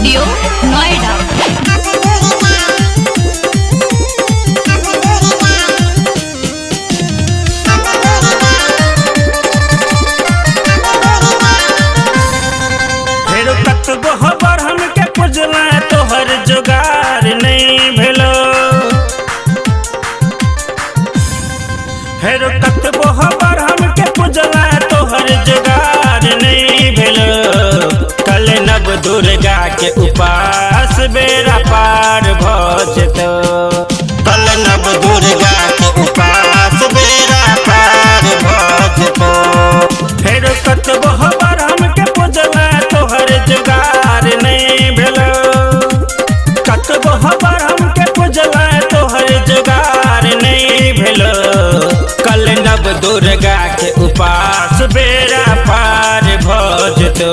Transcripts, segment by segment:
Studio Noida. फेरो कतबो हबर हमके पुजला तोहर जुगार नहीं भेलो। फेरो कतबो हबर हमके पुजला तोहर जुगार नहीं भेलो। कल नव दुर्गा के उपास बेरा पार भजतो। कल नव दुर्गा के उपास बेरा पार भजतो। फेरो कतबो हबर हमके पुजला तोहर जुगार नहीं भेलो। कतबो हबर हमके पुजला तोहर जुगार नहीं भेलो। कल नव दुर्गा के उपास बेरा पार भजतो।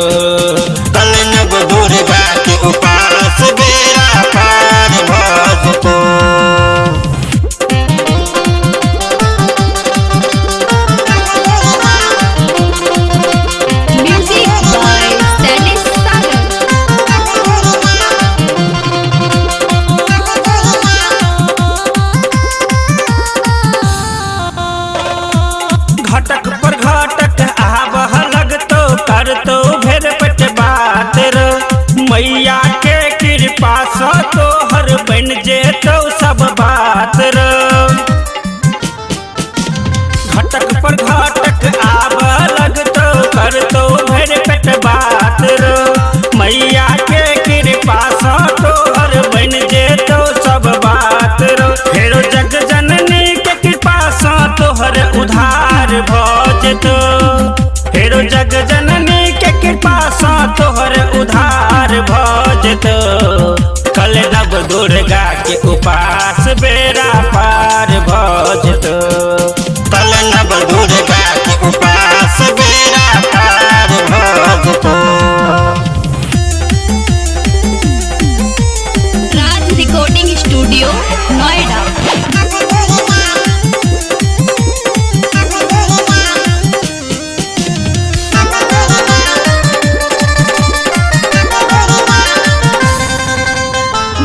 कल नव दुर्गा के उपास बेरा पार भजतो। म्यूजिक बाय सैलिस सागर। घटक पर घटक आबह लगतो करतो भेर पेट बात रो। मैया के कृपा से तोहर बन जेतो सब बात रो। घटक पर घटक आबह लगतो करतो भेर पेट बात रो। मैया के कृपा से तोहर बन जेतो सब बात रो। फेरो जग जननी के कृपा से तोहर उधार भजतो। फेरो जग जननी के कृपा से तोहर उधार भजतो। कल नव दुर्गा के उपास बेरा पार भजतो। कल नव दुर्गा के उपास बेरा पार भजतो। राज रिकॉर्डिंग स्टूडियो नोएडा।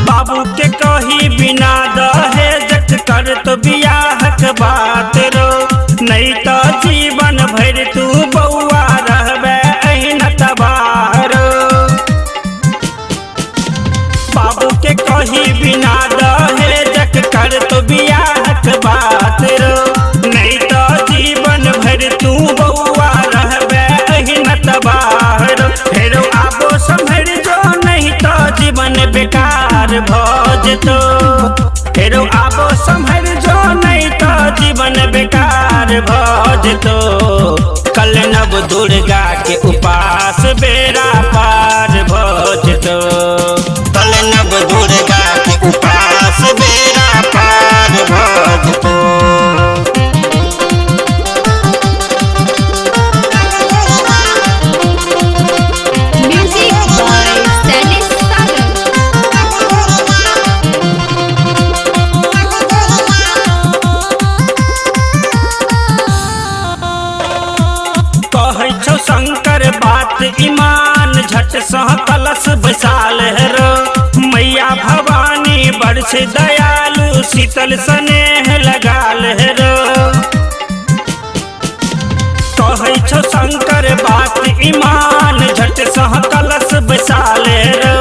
बाबू के कही बिना दहेज कर तो बियाह के बात रो। नहीं तो जीवन भर तू बउआ रहबे अहिना तबाह रो। बाबू के कही बिना दहेज कर तो बियाह के बात रो। नहीं तो जीवन भर तू बउआ रहबे अहिना तबाह रो। फेरो आबो संभर जो नहीं तो जीवन बेकार भजतो। फेरो आबो संभर जो नहीं तो जीवन बेकार भजतो। कल नव दुर्गा के उपास बेरा पार भजतो। कल नव दुर्गा के उपास बेरा पार भजतो। म्यूजिक बाय सैलिस सागर। कहै छौ शंकर बात ईमान झट सह कलश बैसाल रो। मैया भवानी बरस दयालु शीतल स्नेह लगाल रो। कहै छौ शंकर बात ईमान झट सह कलश बैसाल रो।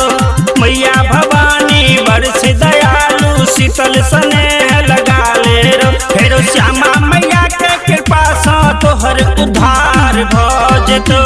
मैया भवानी बरस दयालु शीतल स्नेह लगाल रो। फेरो श्यामा मैया के कृपा से तोहर उद्धार भजतो।